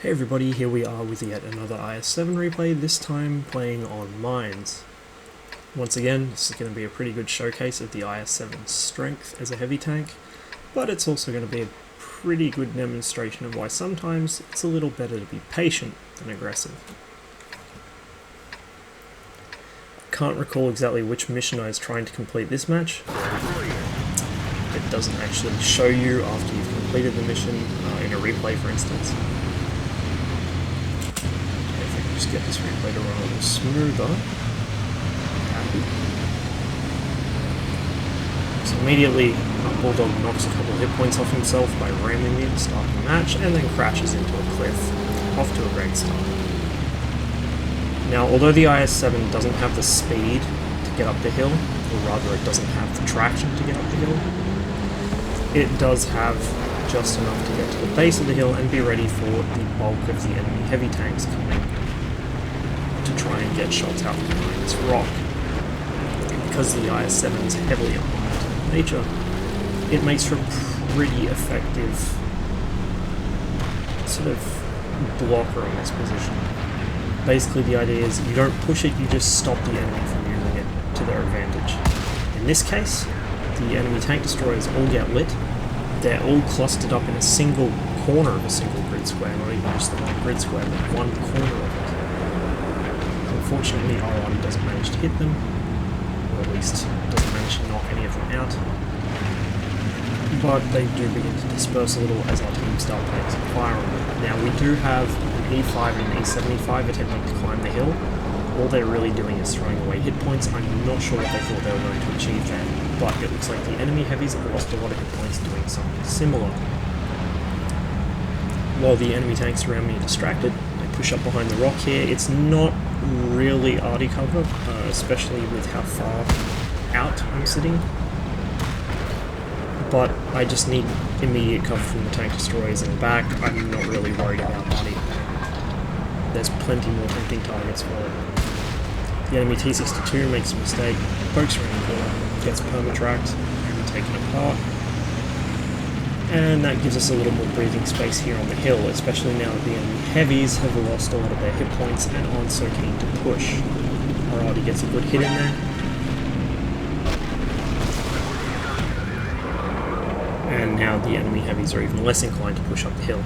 Hey everybody, here we are with yet another IS-7 replay, this time playing on mines. Once again, this is going to be a pretty good showcase of the IS-7's strength as a heavy tank, but it's also going to be a pretty good demonstration of why sometimes it's a little better to be patient than aggressive. I can't recall exactly which mission I was trying to complete this match. It doesn't actually show you after you've completed the mission in a replay, for instance. Just get this replay to run a little smoother. Happy. So immediately, Bulldog knocks a couple hit points off himself by ramming me to start the match, and then crashes into a cliff. Off to a great start. Now, although the IS-7 doesn't have the speed to get up the hill, or rather it doesn't have the traction to get up the hill, it does have just enough to get to the base of the hill and be ready for the bulk of the enemy heavy tanks coming to try and get shots out behind this rock. Because the IS-7 is heavily armored in nature, it makes for a pretty effective sort of blocker on this position. Basically the idea is you don't push it, you just stop the enemy from using it to their advantage. In this case, the enemy tank destroyers all get lit. They're all clustered up in a single corner of a single grid square, not even just the one grid square, but one corner of it. Unfortunately, our army doesn't manage to hit them, or at least doesn't manage to knock any of them out. But they do begin to disperse a little as our team start playing some fire on them. Now, we do have an E5 and an E75 attempting to climb the hill. All they're really doing is throwing away hit points. I'm not sure what they thought they were going to achieve there, but it looks like the enemy heavies have lost a lot of hit points doing something similar. While the enemy tanks around me are distracted, they push up behind the rock here. It's not really arty cover, especially with how far out I'm sitting. But I just need immediate cover from the tank destroyers in the back. I'm not really worried about arty. There's plenty more tempting targets for it. The enemy T-62 makes a mistake, pokes around the corner, gets perma-tracked and taken apart. And that gives us a little more breathing space here on the hill, especially now that the enemy heavies have lost a lot of their hit points and aren't so keen to push. Our arty gets a good hit in there. And now the enemy heavies are even less inclined to push up the hill.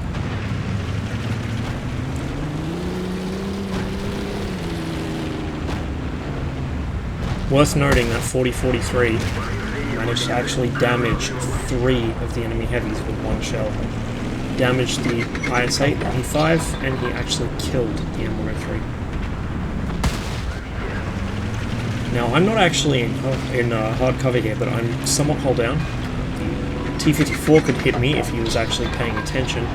Worth noting that 40-43 managed to actually damage 3 of the enemy heavies with one shell. Damaged the IS-8 and E5, and he actually killed the M103. Now, I'm not actually in hard cover here, but I'm somewhat hull down. The T-54 could hit me if he was actually paying attention,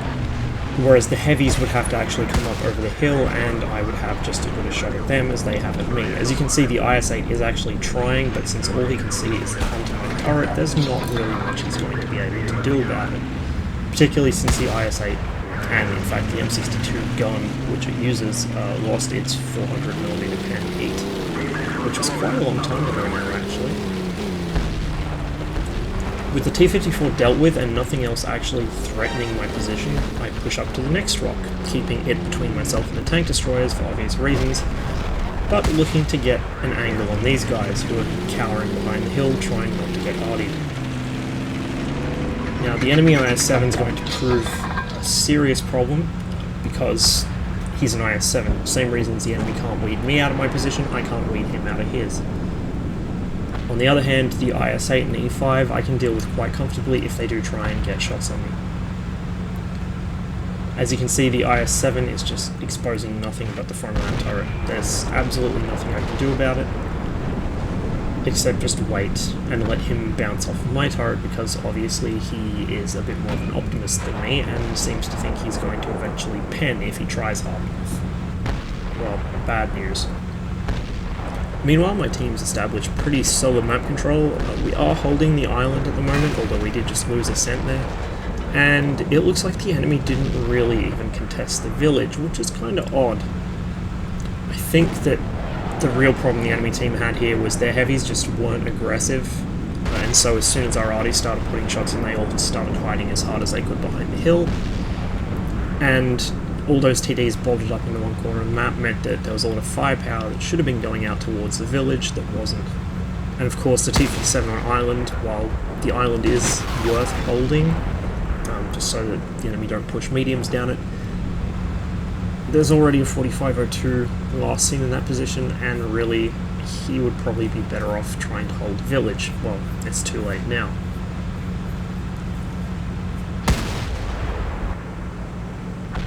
whereas the heavies would have to actually come up over the hill, and I would have just as good a shot at them as they have at me. As you can see, the IS-8 is actually trying, but since all he can see is the front turret, there's not really much he's going to be able to do about it. Particularly since the IS-8, and in fact the M62 gun, which it uses, lost its 400mm pen heat, which was quite a long time ago now, actually. With the T-54 dealt with and nothing else actually threatening my position, I push up to the next rock, keeping it between myself and the tank destroyers for obvious reasons, but looking to get an angle on these guys who are cowering behind the hill, trying not to get artied. Now, the enemy IS-7 is going to prove a serious problem, because he's an IS-7. Same reasons the enemy can't weed me out of my position, I can't weed him out of his. On the other hand, the IS-8 and E5 I can deal with quite comfortably if they do try and get shots on me. As you can see, the IS-7 is just exposing nothing but the front of that turret. There's absolutely nothing I can do about it, except just wait and let him bounce off of my turret, because obviously he is a bit more of an optimist than me and seems to think he's going to eventually pen if he tries hard enough. Well, bad news. Meanwhile, my team's established pretty solid map control. We are holding the island at the moment, although we did just lose ascent there. And it looks like the enemy didn't really even contest the village, which is kind of odd. I think that the real problem the enemy team had here was their heavies just weren't aggressive. And so as soon as our arty started putting shots in, they all just started hiding as hard as they could behind the hill. And all those TDs bolted up into one corner, and that meant that there was a lot of firepower that should have been going out towards the village that wasn't. And of course the T-57 on island, while the island is worth holding, just so that the enemy don't push mediums down it, there's already a 4502 last seen in that position, and really he would probably be better off trying to hold village. Well, it's too late now.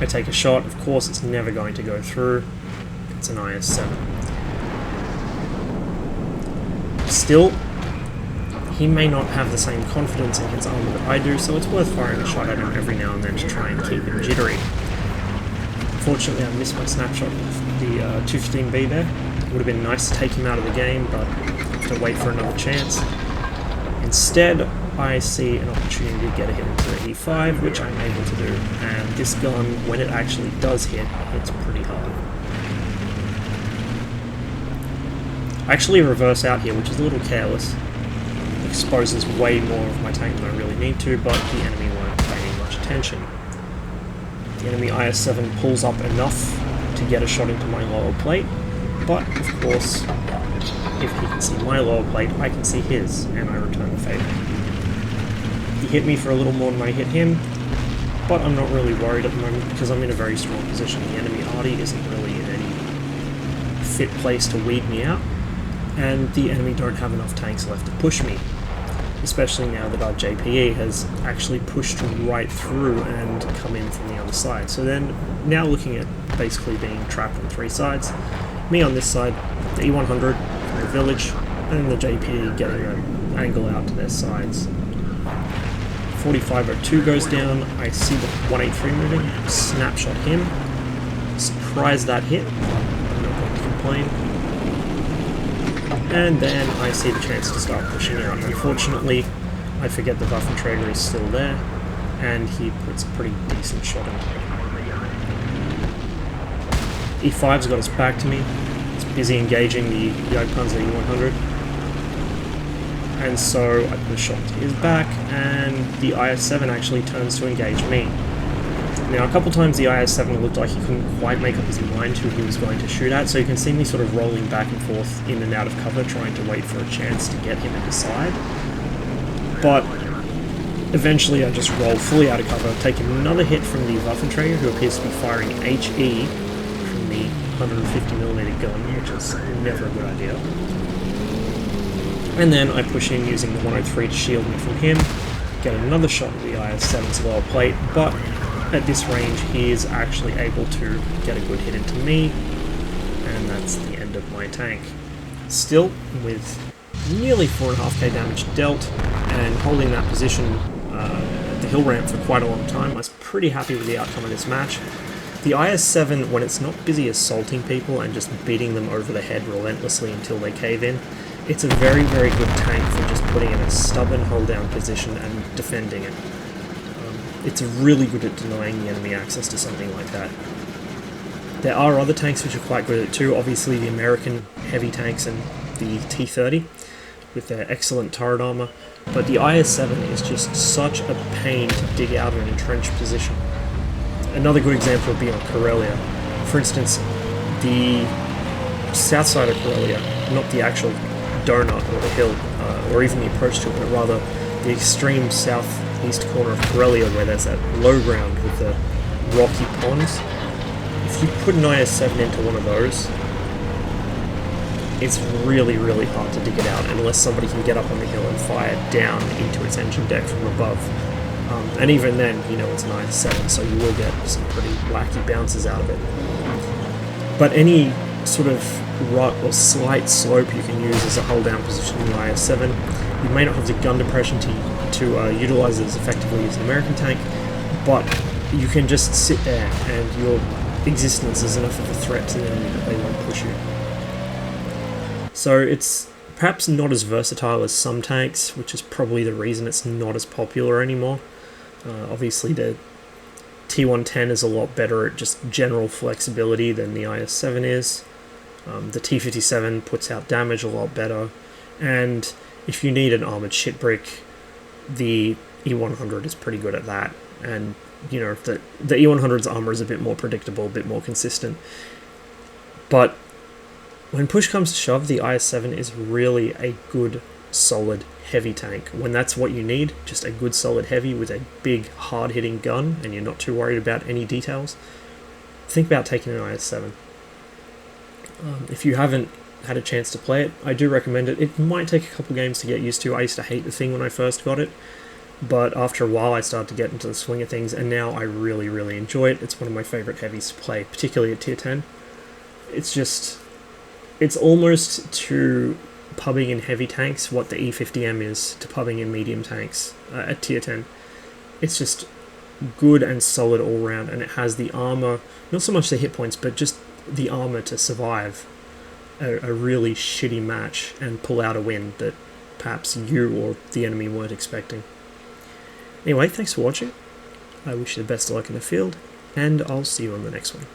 I take a shot, of course it's never going to go through, it's an IS-7. Still, he may not have the same confidence in his armor that I do, so it's worth firing a shot at him every now and then to try and keep him jittery. Unfortunately, I missed my snapshot of the 215B there. It would have been nice to take him out of the game, but I have to wait for another chance. Instead, I see an opportunity to get a hit into the E5, which I'm able to do, and this gun, when it actually does hit, hits pretty hard. I actually reverse out here, which is a little careless. Exposes way more of my tank than I really need to, but the enemy won't pay any much attention. The enemy IS-7 pulls up enough to get a shot into my lower plate, but of course, if he can see my lower plate, I can see his, and I return the favour. He hit me for a little more than I hit him, but I'm not really worried at the moment because I'm in a very strong position. The enemy arty isn't really in any fit place to weed me out, and the enemy don't have enough tanks left to push me, especially now that our JPE has actually pushed right through and come in from the other side. So then, now looking at basically being trapped on three sides, me on this side, the E100 from the village, and the JPE getting an angle out to their sides. 4502 goes down, I see the 183 moving, snapshot him, surprise that hit, I'm not going to complain. And then I see the chance to start pushing out. Unfortunately, I forget the Waffenträger is still there, and he puts a pretty decent shot in. E5's got his back to me, it's busy engaging the Jagdpanzer E100. And so I put a shot to his back, and the IS-7 actually turns to engage me. Now, a couple times the IS-7 looked like he couldn't quite make up his mind who he was going to shoot at, so you can see me sort of rolling back and forth in and out of cover, trying to wait for a chance to get him in the side. But eventually I just roll fully out of cover, take another hit from the Waffenträger, who appears to be firing HE from the 150mm gun, which is never a good idea. And then I push in using the 103 to shield me from him, get another shot at the IS-7's lower plate, but at this range he is actually able to get a good hit into me, and that's the end of my tank. Still, with nearly 4.5k damage dealt, and holding that position at the hill ramp for quite a long time, I was pretty happy with the outcome of this match. The IS-7, when it's not busy assaulting people and just beating them over the head relentlessly until they cave in, it's a very, very good tank for just putting in a stubborn hold-down position and defending it. It's really good at denying the enemy access to something like that. There are other tanks which are quite good at it too, obviously the American heavy tanks and the T-30 with their excellent turret armor, but the IS-7 is just such a pain to dig out of an entrenched position. Another good example would be on Karelia. For instance, the south side of Karelia, not the actual donut or the hill, or even the approach to it, but rather the extreme southeast corner of Karelia where there's that low ground with the rocky ponds. If you put an IS-7 into one of those, it's really, really hard to dig it out unless somebody can get up on the hill and fire down into its engine deck from above. And even then, you know, it's an IS-7, so you will get some pretty wacky bounces out of it. But any sort of rut or slight slope you can use as a hold-down position in the IS-7. You may not have the gun depression to utilize it as effectively as an American tank, but you can just sit there and your existence is enough of a threat to the enemy that they won't push you. So it's perhaps not as versatile as some tanks, which is probably the reason it's not as popular anymore. Obviously the T110 is a lot better at just general flexibility than the IS-7 is. The T57 puts out damage a lot better, and if you need an armoured shit brick, the E100 is pretty good at that, and you know, the E100's armor is a bit more predictable, a bit more consistent. But when push comes to shove, the IS-7 is really a good, solid, heavy tank. When that's what you need, just a good, solid heavy with a big, hard-hitting gun, and you're not too worried about any details, think about taking an IS-7. If you haven't had a chance to play it, I do recommend it. It might take a couple games to get used to. I used to hate the thing when I first got it, but after a while I started to get into the swing of things, and now I really, really enjoy it. It's one of my favourite heavies to play, particularly at tier 10. It's almost to pubbing in heavy tanks what the E50M is to pubbing in medium tanks at tier 10. It's just good and solid all round, and it has the armor, not so much the hit points, but just the armor to survive a really shitty match and pull out a win that perhaps you or the enemy weren't expecting. Anyway, thanks for watching. I wish you the best of luck in the field, and I'll see you on the next one.